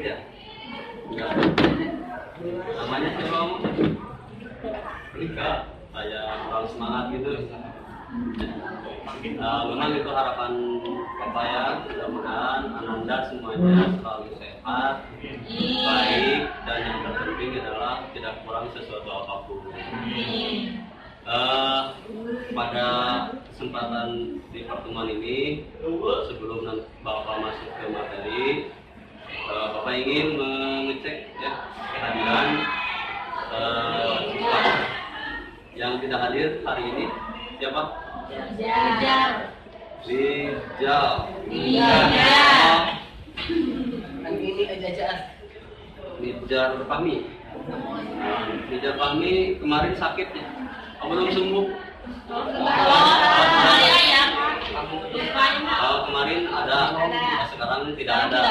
ya? Enggak. Namanya siapa kamu? Rika. Kayak kurang semangat gitu. Memang itu harapan Bapak ya. Mudah-mudahan Ananda semuanya selalu sehat, baik, dan yang terpenting adalah tidak kurang sesuatu apapun. Pada kesempatan di pertemuan ini, sebelum Bapak masuk ke materi, Bapak ingin mengecek ya kehadiran yang tidak hadir hari ini. Siapa? Rijal. Nijar Fahmi. Nijar Fahmi kemarin sakit ya? Belum sembuh? Kemarin ada, sekarang tidak ada.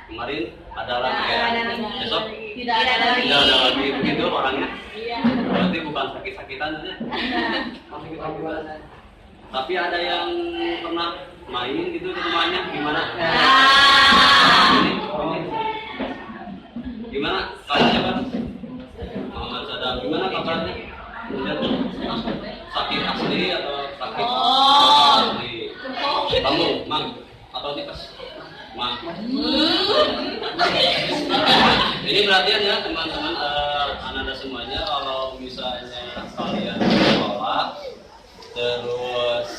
Kemarin ada lagi ya? Besok? Tidak ada lagi begitu orangnya? Berarti bukan sakit-sakitan ya? Tapi ada yang pernah main gitu di rumahnya, gimana? Gimana? Kalau siapa? Muhammad Sadam, gimana kabarnya? Sakit asli atau sakit asli? Kamu, Mang? Atau tipes? Mang? Ini perhatian ya teman-teman, Ananda semuanya, kalau misalnya kalian sekolah terus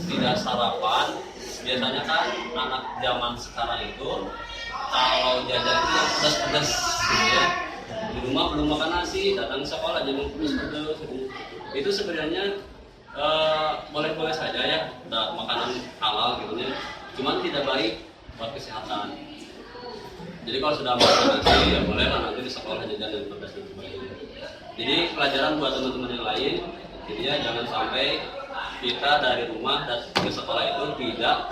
tidak sarapan, biasanya kan anak zaman sekarang itu kalau jajan itu yang pedas-pedas gitu ya. Di rumah belum makan nasi, datang ke sekolah jadi pedas-pedas. Itu sebenarnya boleh-boleh saja ya, makanan halal gitu ya. Cuman tidak baik buat kesehatan. Jadi kalau sudah makan nasi ya boleh lah nanti di sekolah jajan yang pedas dan sebagainya. Jadi pelajaran buat teman-teman yang lain, jadi ya jangan sampai kita dari rumah dan ke sekolah itu tidak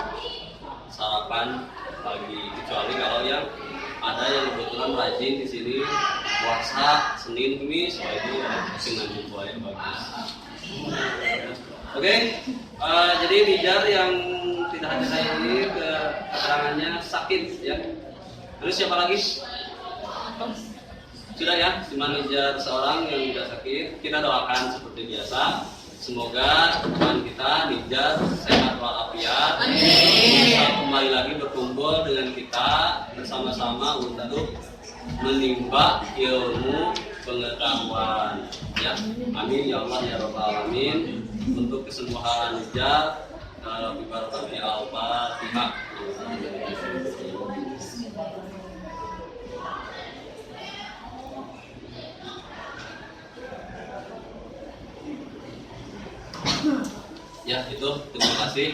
sarapan pagi, kecuali kalau yang ada yang kebetulan rajin di sini puasa Senin Kamis, itu dengan jumlah yang bagus. Oke, jadi Nijar yang tidak hadir hari ini keterangannya sakit ya. Terus siapa lagi? Sudah ya, cuma Nijar seorang yang tidak sakit. Kita doakan seperti biasa. Semoga teman kita Nijar sehat walafiat, bisa kembali lagi berkumpul dengan kita bersama-sama untuk menimba ilmu pengetahuan. Ya, amin ya Allah ya Rabbal alamin. Untuk kesembuhan Nijar, bibarakati al-Fatihah. Ya itu, terima kasih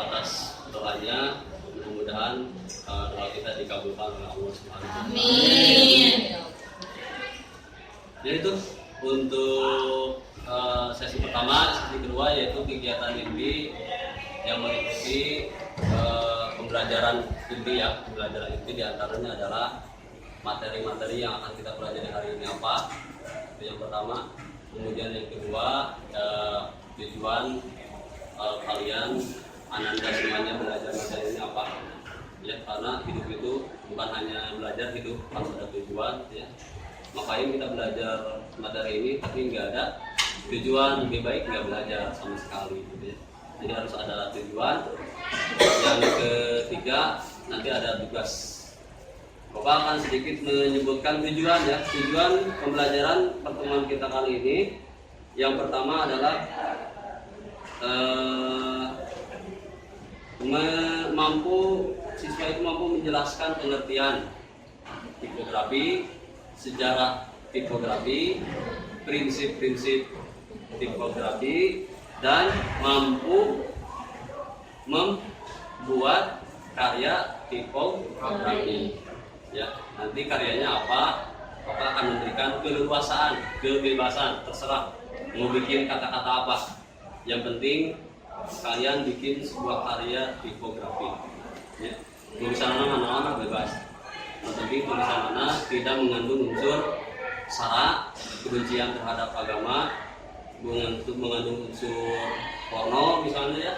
atas doanya. Mudah-mudahan doa kita dikabulkan oleh Allah Subhanahu wa taala. Amin. Jadi itu untuk sesi pertama, sesi kedua yaitu kegiatan inti yang meliputi pembelajaran inti ya. Pembelajaran inti diantaranya adalah materi-materi yang akan kita pelajari hari ini apa. Itu yang pertama. Kemudian yang kedua, tujuan kalian Ananda semuanya belajar materi ini apa ya, karena hidup itu bukan hanya belajar, hidup harus ada tujuan ya. Makanya kita belajar materi ini tapi nggak ada tujuan, lebih baik nggak belajar sama sekali gitu ya. Jadi harus ada tujuan. Yang ketiga, nanti ada tugas. Bapak akan sedikit menyebutkan tujuan ya. Tujuan pembelajaran pertemuan kita kali ini, yang pertama adalah siswa itu mampu menjelaskan pengertian tipografi, sejarah tipografi, prinsip-prinsip tipografi, dan mampu membuat karya tipografi. Ya, nanti karyanya apa? Bapak akan memberikan keleluasaan, kebebasan, terserah mau bikin kata-kata apa. Yang penting kalian bikin sebuah karya tipografi. Ya, tulisan mana bebas. Yang penting tulisan mana tidak mengandung unsur sara, kebencian terhadap agama, mengandung unsur porno misalnya ya,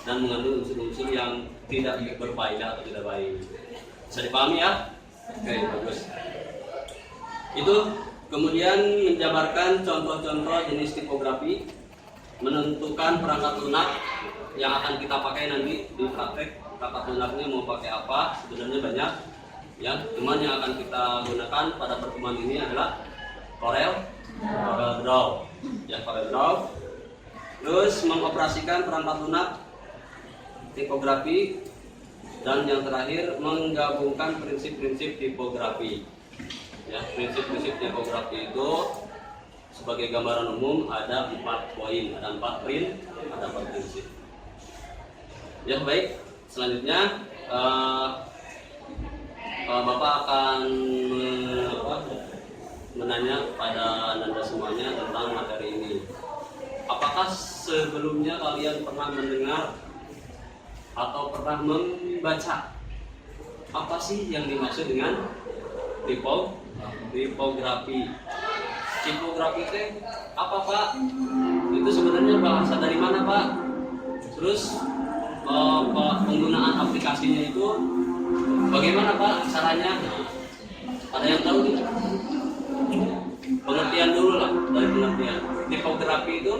dan mengandung unsur-unsur yang tidak berfaedah atau tidak baik. Bisa dipahami ya? Oke, bagus. Itu kemudian menjabarkan contoh-contoh jenis tipografi, menentukan perangkat lunak yang akan kita pakai nanti di praktek. Perangkat lunaknya mau pakai apa? Sebenarnya banyak. Ya, cuman yang akan kita gunakan pada pertemuan ini adalah Corel Draw. Ya, Corel Draw. Terus mengoperasikan perangkat lunak, tipografi, dan yang terakhir menggabungkan prinsip-prinsip tipografi. Ya, prinsip-prinsip tipografi itu sebagai gambaran umum ada 4 poin, ada 4 print, ada 4 prinsip. Ya, baik. Selanjutnya Bapak akan menanya pada Anda semuanya tentang materi ini. Apakah sebelumnya kalian pernah mendengar atau pernah membaca apa sih yang dimaksud dengan tipografi? Tipografi itu apa, Pak? Itu sebenarnya bahasa dari mana, Pak? Terus penggunaan aplikasinya itu bagaimana, Pak, caranya? Ada yang tahu tidak? Pengertian dulu lah, dari pengertian. Tipografi itu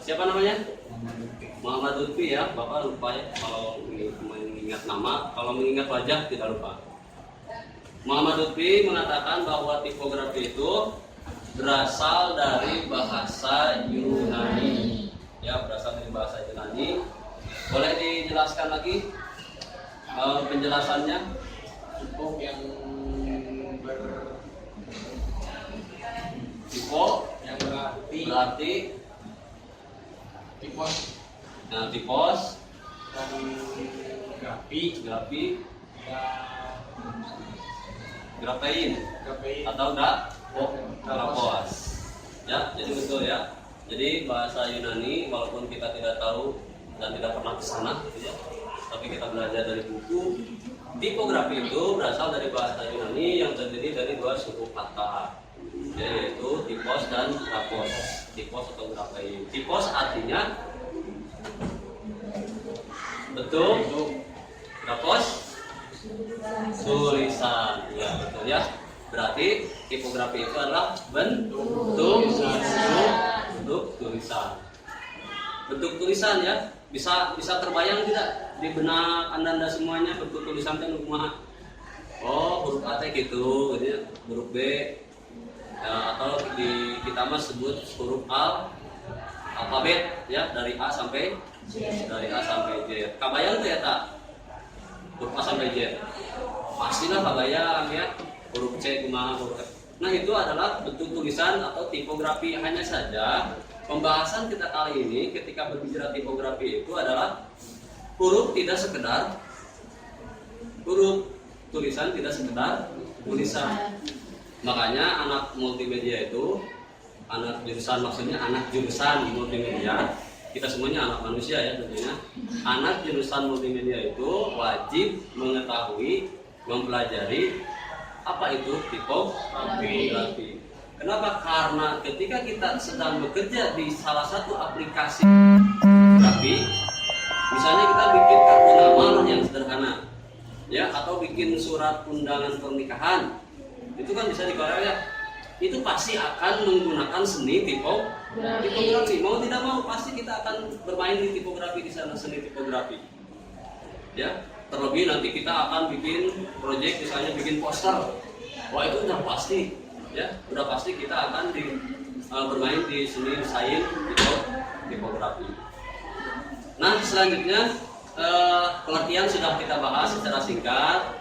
siapa namanya? Muhammad Lutfi ya. Bapak lupa ya kalau mengingat nama, kalau mengingat wajah tidak lupa. Muhammad Lutfi mengatakan bahwa tipografi itu berasal dari bahasa Yunani. Ya, berasal dari bahasa Yunani. Boleh dijelaskan lagi penjelasannya? Tipe yang berarti tipos. Nah, tipos Dan grafi grafein grafein atau grafos. Ya, jadi betul ya. Jadi bahasa Yunani walaupun kita tidak tahu dan tidak pernah ke sana gitu ya, tapi kita belajar dari buku. Tipografi itu berasal dari bahasa Yunani yang terdiri dari 2 suku kata, yaitu tipos dan grafos. Tipos atau grafein. Tipos artinya betul, grafos tulisan. Ya, betul ya. Berarti tipografi itu adalah bentuk tulisan. Bentuk tulisan ya. Bisa terbayang tidak di benak Anda semuanya bentuk tulisan itu kumaha? Oh, huruf A gitu, ya. Huruf B ya, atau kita mah sebut huruf alfabet ya, dari A sampai Z. Kabayang tuh ya tak? Huruf A sampai Z. Pastilah kabayang ya. Huruf C kumaha, huruf F. Nah, itu adalah bentuk tulisan atau tipografi. Hanya saja pembahasan kita kali ini ketika berbicara tipografi itu adalah huruf tidak sekedar huruf, tulisan tidak sekedar tulisan. Makanya anak multimedia itu, anak jurusan, maksudnya anak jurusan multimedia, kita semuanya anak manusia ya tentunya. Anak jurusan multimedia itu wajib mengetahui, mempelajari apa itu tipografi. Kenapa? Karena ketika kita sedang bekerja di salah satu aplikasi grafi, misalnya kita bikin kartu nama yang sederhana, ya, atau bikin surat undangan pernikahan, itu kan bisa dikorel ya. Itu pasti akan menggunakan seni tipografi. Mau tidak mau pasti kita akan bermain di tipografi, di sana seni tipografi. Ya, terlebih nanti kita akan bikin proyek, misalnya bikin poster. Wah, itu udah pasti. Ya, udah pasti kita akan bermain di seni desain tipografi. Nah, selanjutnya pengertian sudah kita bahas secara singkat.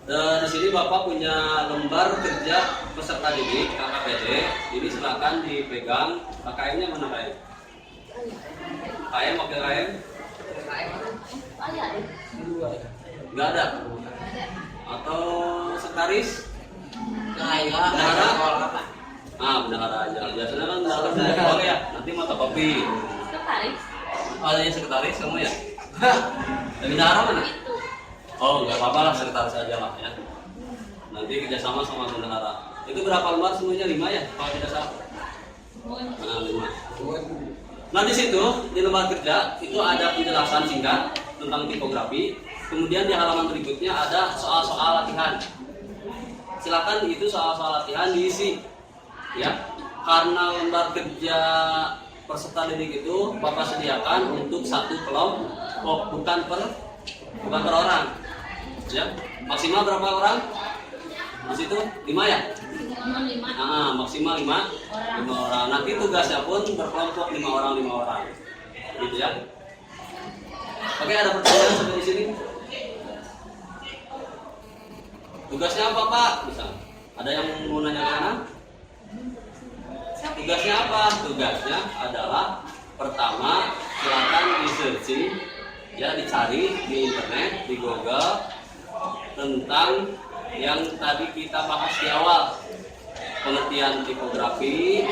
Di sini Bapak punya lembar kerja peserta didik KKPD. Ini silakan dipegang. KM-nya mana KM? KM pakai KM? Nggak ada. Atau sekretaris? Bendahara? Bendahara aja. Biasanya kan bendahara. Oke ya, nanti mata kopi. Sekretaris. Ada yang sekretaris kamu ya? Bendahara mana? Oh, nggak apa-apa lah, sekretaris aja lah ya. Nanti kerjasama sama bendahara. Itu berapa lembar semuanya? 5 ya? Kalau tidak salah. 5. Nah, di situ di lembar kerja itu ada penjelasan singkat tentang tipografi. Kemudian di halaman berikutnya ada soal-soal latihan. Silakan itu soal-soal latihan diisi, ya. Karena lembar kerja peserta didik itu Bapak sediakan untuk satu kelompok, bukan per orang, ya. Maksimal berapa orang? Di situ 5 ya? Maksimal 5 orang. Nanti tugasnya pun berkelompok 5 orang, gitu ya. Oke, ada pertanyaan sampai di sini? Tugasnya apa Pak? Bisa. Ada yang mau nanya ke sana? Tugasnya apa? Tugasnya adalah pertama silakan di searching, ya, dicari di internet, di Google tentang yang tadi kita bahas di awal, pengertian tipografi,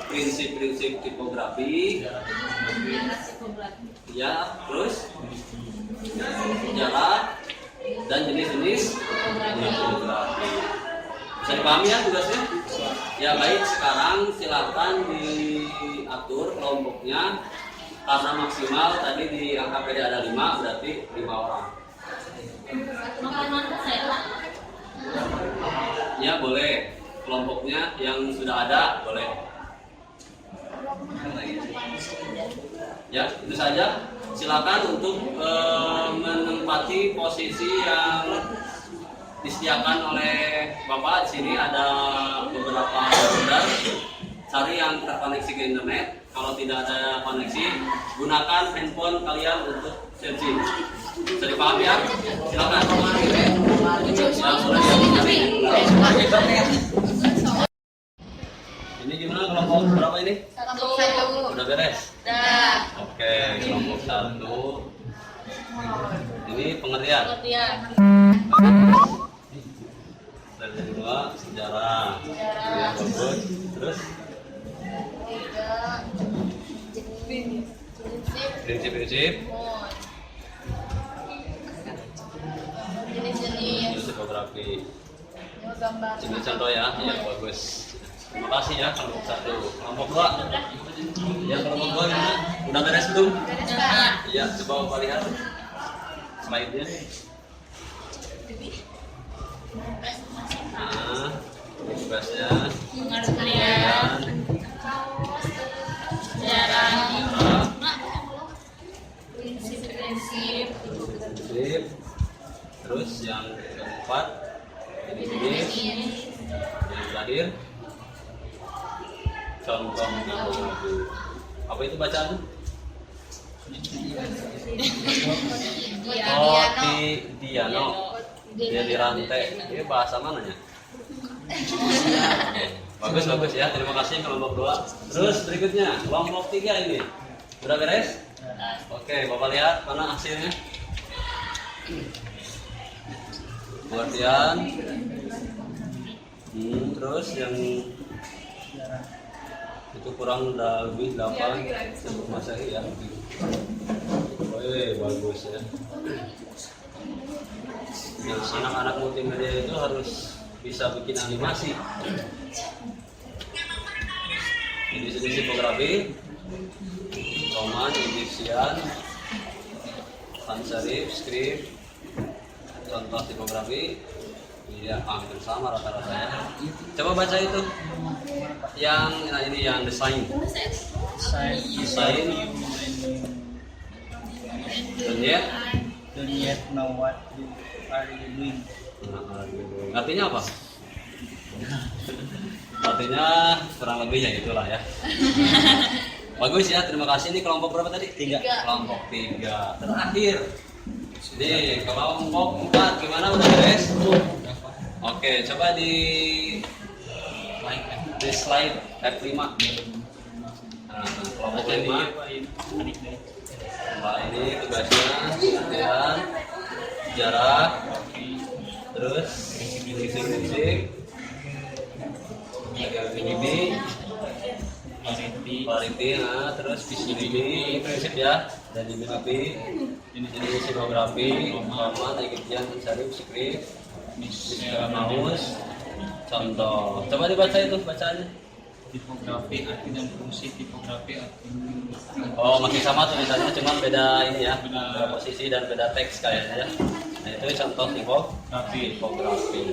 prinsip-prinsip tipografi, ya, terus sejarah dan jenis-jenis tipografi. Bisa dipahami ya tugasnya? Ya baik, sekarang silakan diatur kelompoknya karena maksimal tadi di angka PD ada 5, berarti 5 orang. Ya boleh, kelompoknya yang sudah ada boleh. Ya itu saja. Silakan untuk menempati posisi yang disediakan oleh Bapak. Di sini ada beberapa folder. Cari yang terkoneksi ke internet. Kalau tidak ada koneksi, gunakan handphone kalian untuk searching. Bisa dipahami ya? Silakan. Ini gimana kelompok berapa ini? Satu. Udah beres? Udah. Oke, kelompok 1. Ini pengertian. Dan yang kedua sejarah. Ya, bagus. Terus prinsip-prinsip Jenis-jenis tipografi. gambar. Ini contoh ya, ya bagus. Terima kasih ya kelompok 1. Kelompok 2. Ya kelompok 2 gimana? Udah beres belum? Iya, coba Bapak lihat slide-nya. Nah, tugasnya Pengertian sejarah, prinsip-prinsip, prinsip. Terus yang keempat jenis, yang terakhir contoh tipografi. Apa itu bacaan? Diano. Dia di rantai. Ini bahasa mananya? Bagus ya. Terima kasih kelompok 2. Terus berikutnya kelompok 3 ini. Sudah beres? Oke, Bapak lihat mana hasilnya? Pengertian. Terus yang itu kurang udah lebih 8 sebelum Masehi ya. Bagus ya. Yang anak-anak multimedia itu harus bisa bikin animasi. Ini jenis tipografi, Roman, Egyptian, sans serif, script, contoh tipografi. Iya, hampir sama rata-rata ya. Coba baca itu. Yang ini yang desain. Don't yet know what you are doing. Artinya apa? Artinya kurang lebih ya itulah ya. Bagus ya, terima kasih. Ini kelompok berapa tadi? 3. Kelompok 3. Terakhir. Nih, kelompok 4 gimana, udah beres? Oke, coba di slide F5. Nah, kelompok 5. Nah, ini tugasnya pengertian, sejarah, terus prinsip-prinsip, PGB, pariti, nah, terus PGB, prinsip ya, dan tipografi, jenis tipografi, Roman, Egyptian, sans serif, script, mouse, contoh. Coba dibaca itu bacaannya. tipografi, arti dan fungsi tipografi, arti. Oh, masih sama tulisannya, cuma beda ini ya, Beda. beda posisi dan beda teks kayaknya ya. Nah, itu contoh tipografi.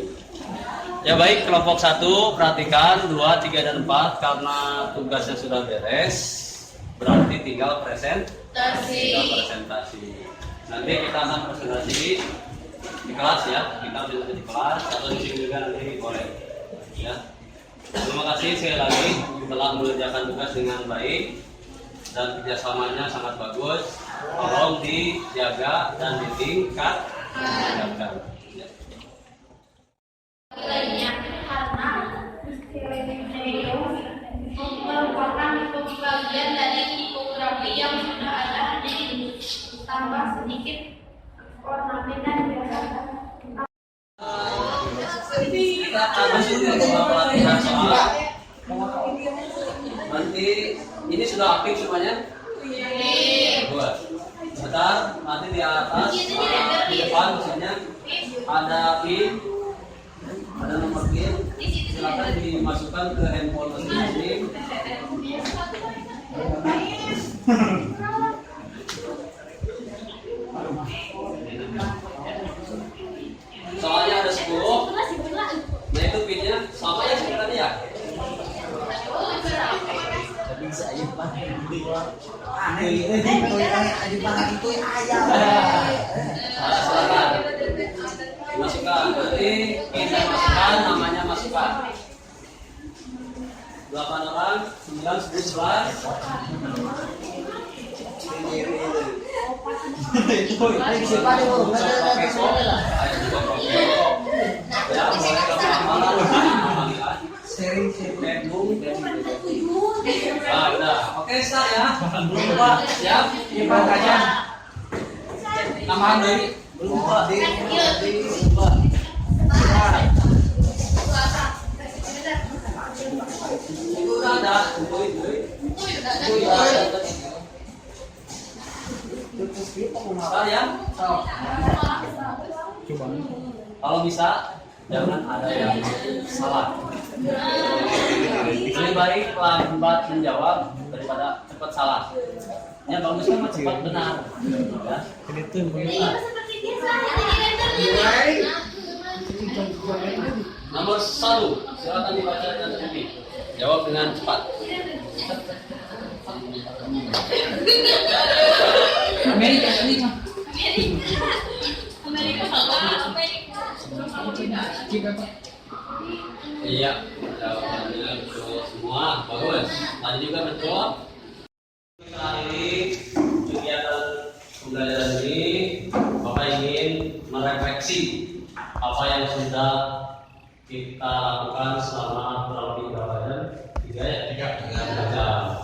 Ya baik, kelompok 1 perhatikan 2, 3 dan 4 karena tugasnya sudah beres. Berarti tinggal presentasi. Nanti kita akan presentasi di kelas ya, kita bisa di kelas atau di sini juga nanti boleh ya. Terima kasih sekali lagi telah mengerjakan tugas dengan baik dan kerjasamanya sangat bagus. Tolong dijaga dan ditingkatkan. Ya. Lainnya karena merupakan bagian dari tipografi yang sudah ada, ditambah sedikit ornamen dan gerakan. Kita akan coba pelatihan soal. Nanti ini sudah aktif semuanya? Buat. Bentar, nanti di atas di depan misalnya ada pin, ada nomor pin. Silakan dimasukkan ke handphone masing-masing. Soalnya ada 10. Nah itu pinnya sama ya sebenarnya ya. Tapi saya pak aneh itu aja banget itu ayam. Silakan masukkan. Nanti pinnya masukkan, namanya masukkan. 8 orang, 9, 10, 11. Itu siapa nih bro? Sharing. Ah, udah. Oke, start ya. Belum lupa. Siap? Gimana aja? Tambahan dari belum lupa. Itu udah ada. Start ya. Coba. Kalau bisa jangan ada yang salah. Lebih baik lambat menjawab daripada cepat salah. Yang bagus kan cepat benar. Ya. Itu Seperti biasa, jadi Nomor 1, silakan dibaca dan terjemah. Jawab dengan cepat. Amerika. Iya, jawabannya betul semua. Bagus. Tadi juga betul. Kali kegiatan pembelajaran ini, Bapak ingin merefleksi apa yang sudah kita lakukan selama kurang lebih berapa jam? 3 jam.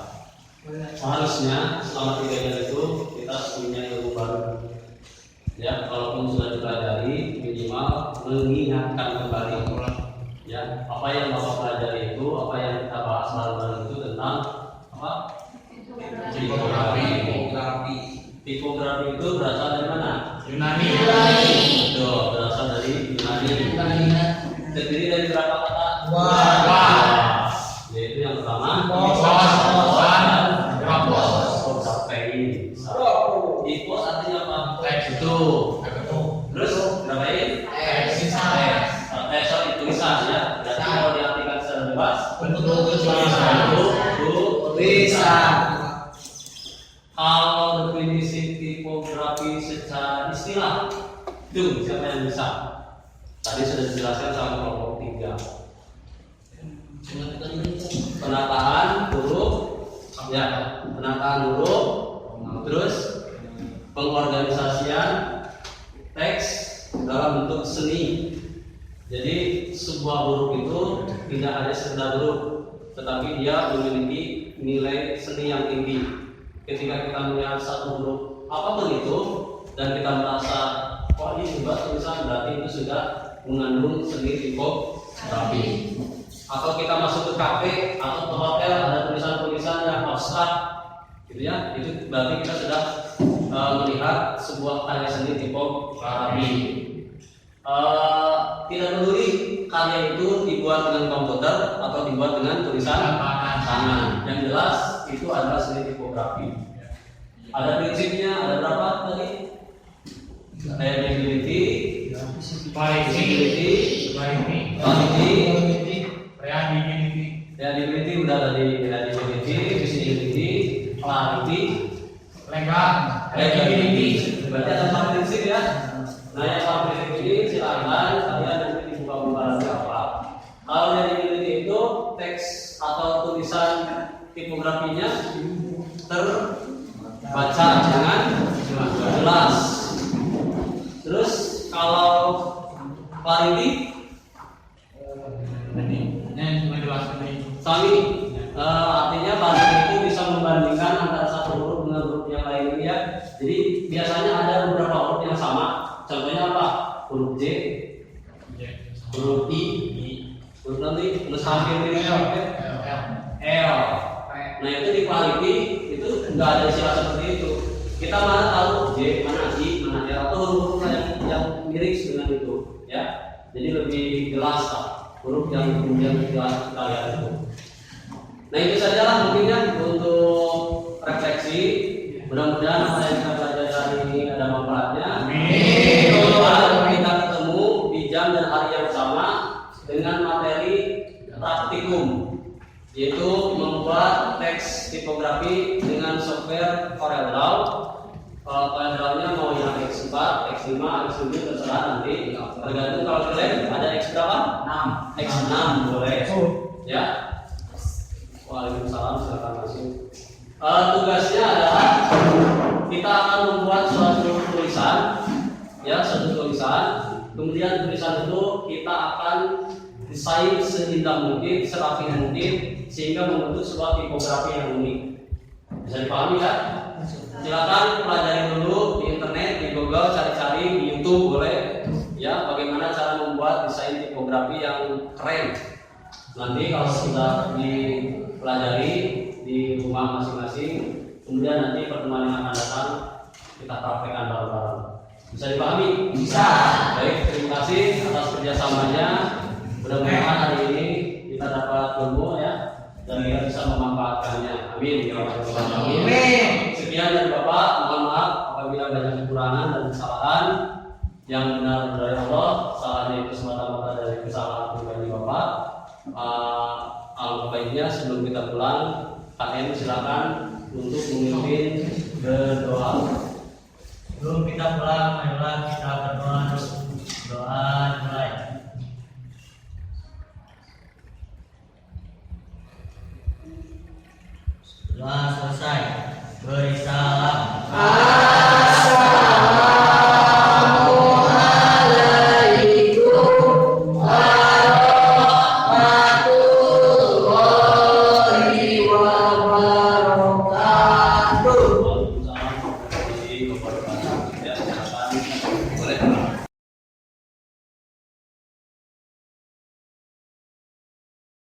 Seharusnya selama 3 jam itu kita punya ilmu baru. Ya, kalaupun sudah dipelajari, minimal mengingatkan kembali. Ya, apa yang Bapak pelajari itu, apa yang kita bahas bareng-bareng itu tentang apa? Tipografi itu berasal dari mana? Yunani. Betul, berasal dari Yunani. Terdiri dari berapa kata? Wah. Yaitu yang pertama, Prosapein. Ipos artinya apa? Itu. Terus berapa ini? Sorry, tulisan ya. Berarti kalau diartikan secara bebas, Tulisan. kalau definisi tipografi secara istilah itu siapa yang bisa? Tadi sudah dijelaskan sama kelompok 3. Penataan huruf, ya, penataan huruf, terus pengorganisasian teks dalam bentuk seni. Jadi sebuah huruf itu tidak hanya sekedar huruf, tetapi dia memiliki nilai seni yang tinggi. Ketika kita melihat satu huruf apapun itu dan kita merasa wah ini juga tulisan, berarti itu sudah mengandung seni tipografi. Atau kita masuk ke kafe atau ke hotel ada tulisan-tulisan yang abstrak, gitu ya, itu berarti kita sudah melihat sebuah karya seni tipografi. Tidak peduli karya itu dibuat dengan komputer atau dibuat dengan tulisan tangan. Yang jelas itu adalah seni tipografi. Ada prinsipnya, ada berapa tadi? Reliability, visibility, quality, reliability udah tadi, reliability, visibility, quality, legability. Berarti ada 4 prinsip ya. Nah yang 4 prinsip ini silakan kalian nanti dibuka-buka lagi apa. Kalau reliability itu teks atau tulisan tipografinya terbaca dengan jelas. Terus kalau quality sami artinya quality itu bisa membandingkan antara satu huruf dengan huruf yang lainnya ya. Jadi biasanya ada beberapa huruf yang sama. Contohnya apa? Huruf J, huruf I, huruf nanti plus hampir mirip L. Nah itu di quality itu nggak ada istilah seperti itu. Kita mana tahu J, mana I, mana L atau huruf yang mirip dengan itu, ya. Jadi lebih jelas lah huruf yang kemudian kita lihat itu. Nah itu sajalah mungkinnya untuk refleksi. Mudah-mudahan apa yang kita belajar hari ini ada manfaatnya. Kita ketemu di jam dan hari yang sama dengan materi praktikum, yaitu membuat teks tipografi dengan software CorelDRAW. Kalau CorelDRAW-nya mau yang X4, X5, X7 terserah nanti. Tergantung kalau kalian ada X berapa? 6. X6 boleh. Ya. Waalaikumsalam, silakan masuk. Tugasnya adalah kita akan membuat suatu tulisan, ya suatu tulisan. Kemudian tulisan itu kita akan desain seindah mungkin, serapi mungkin, sehingga membentuk sebuah tipografi yang unik. Bisa dipahami ya? Silakan pelajari dulu di internet, di Google, cari-cari di YouTube boleh. Ya, bagaimana cara membuat desain tipografi yang keren. Nanti kalau sudah dipelajari di rumah masing-masing, kemudian nanti pertemuan yang akan datang kita praktekkan bareng-bareng. Bisa dipahami? Bisa. Baik, terima kasih atas kerjasamanya. Mudah-mudahan hari ini kita dapat ilmu ya, dan kita bisa memanfaatkannya. Amin. Ya Rabbal Alamin. Amin. Sekian dari Bapak. Mohon maaf apabila banyak kekurangan dan kesalahan. Yang benar dari Allah, salahnya itu semata-mata dari kesalahan pribadi Bapak. Alangkah baiknya sebelum kita pulang, KM silakan untuk memimpin berdoa. Sebelum kita pulang, marilah